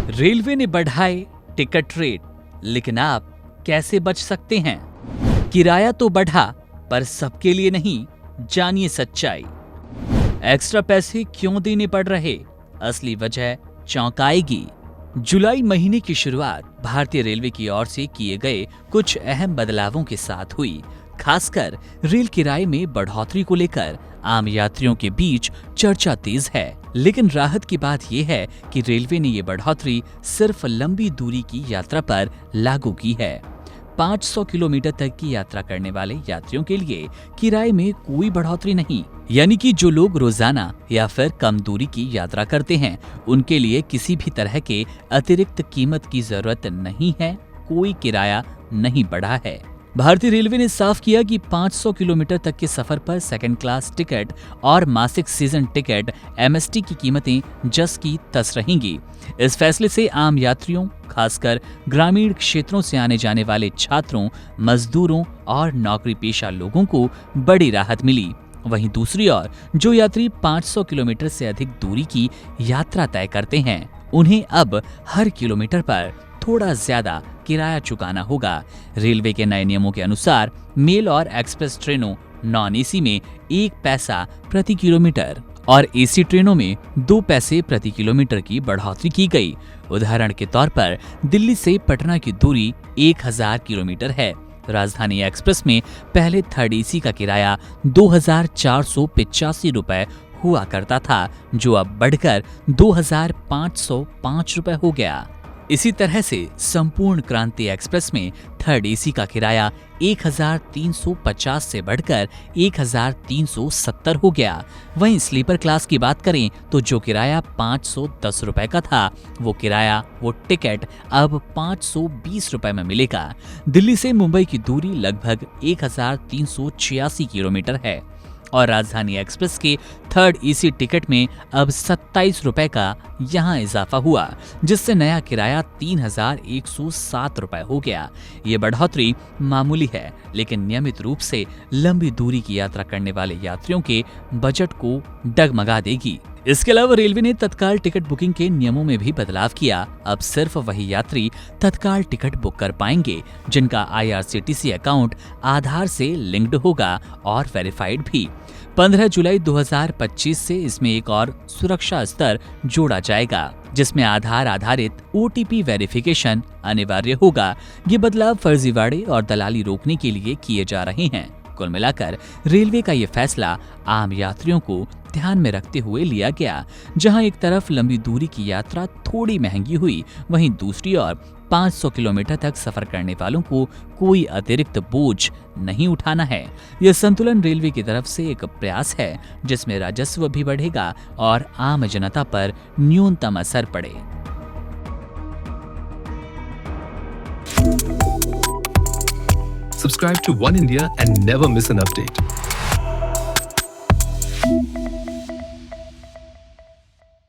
Railway ने बढ़ाए ticket rate, लेकिन आप कैसे बच सकते हैं? किराया तो बढ़ा, पर सबके लिए नहीं। जानिए सच्चाई। एक्स्ट्रा पैसे क्यों देने पड़ रहे? असली वजह चौंकाएगी। जुलाई महीने की शुरुआत भारतीय रेलवे की ओर से किए गए कुछ अहम बदलावों के साथ हुई। खासकर रेल किराए में बढ़ोतरी को लेकर आम यात्रियों के बीच चर्चा तेज है। लेकिन राहत की बात यह है कि रेलवे ने ये बढ़ोतरी सिर्फ लंबी दूरी की यात्रा पर लागू की है। 500 किलोमीटर तक की यात्रा करने वाले यात्रियों के लिए किराए में कोई बढ़ोतरी नहीं। यानी कि जो लोग रोजाना या फिर कम दूरी की यात्रा करते हैं, उनके लिए किसी भी तरह के अतिरिक्त कीमत की जरूरत नहीं है। कोई किराया नहीं बढ़ा है। भारतीय रेलवे ने साफ किया कि 500 किलोमीटर तक के सफर पर सेकंड क्लास टिकट और मासिक सीजन टिकट MST की कीमतें जस की तस रहेंगी। इस फैसले से आम यात्रियों, खासकर ग्रामीण क्षेत्रों से आने जाने वाले छात्रों, मजदूरों और नौकरी पेशा लोगों को बड़ी राहत मिली। वहीं दूसरी ओर जो यात्री 500 किलोमीटर से अधिक दूरी की यात्रा तय करते हैं, उन्हें अब हर किलोमीटर पर थोड़ा ज्यादा किराया चुकाना होगा। रेलवे के नए नियमों के अनुसार मेल और एक्सप्रेस ट्रेनों नॉन AC में 1 पैसा प्रति किलोमीटर और AC ट्रेनों में 2 पैसे प्रति किलोमीटर की बढ़ोतरी की गई। उदाहरण के तौर पर दिल्ली से पटना की दूरी 1000 किलोमीटर है। राजधानी एक्सप्रेस में पहले थर्ड AC का किराया 2485 रुपए हुआ करता था, जो अब बढ़कर 2505 रुपए हो गया। इसी तरह से संपूर्ण क्रांति एक्सप्रेस में थर्ड AC का किराया 1350 से बढ़कर 1370 हो गया। वहीं स्लीपर क्लास की बात करें तो जो किराया 510 रुपए का था, वो टिकट अब 520 रुपए में मिलेगा। दिल्ली से मुंबई की दूरी लगभग 1386 किलोमीटर है और राजधानी एक्सप्रेस के थर्ड AC टिकट में अब 27 रुपए का यहाँ इजाफा हुआ, जिससे नया किराया 3107 रुपए हो गया। ये बढ़ोतरी मामूली है, लेकिन नियमित रूप से लंबी दूरी की यात्रा करने वाले यात्रियों के बजट को डगमगा देगी। इसके अलावा रेलवे ने तत्काल टिकट बुकिंग के नियमों में भी बदलाव किया। अब सिर्फ वही यात्री तत्काल टिकट बुक कर पाएंगे जिनका IRCTC अकाउंट आधार से लिंक्ड होगा और वेरीफाइड भी। 15 जुलाई 2025 से इसमें एक और सुरक्षा स्तर जोड़ा जाएगा, जिसमें आधार आधारित OTP वेरिफिकेशन अनिवार्य होगा। ये बदलाव फर्जीवाड़े और दलाली रोकने के लिए किए जा रहे हैं। कुल मिलाकर रेलवे का ये फैसला आम यात्रियों को ध्यान में रखते हुए लिया गया। जहां एक तरफ लंबी दूरी की यात्रा थोड़ी महंगी हुई, वहीं दूसरी ओर 500 किलोमीटर तक सफर करने वालों को कोई अतिरिक्त बोझ नहीं उठाना है। यह संतुलन रेलवे की तरफ से एक प्रयास है, जिसमें राजस्व भी बढ़ेगा और आम जनता पर न्यूनतम असर पड़े। Subscribe to One India and never miss an update.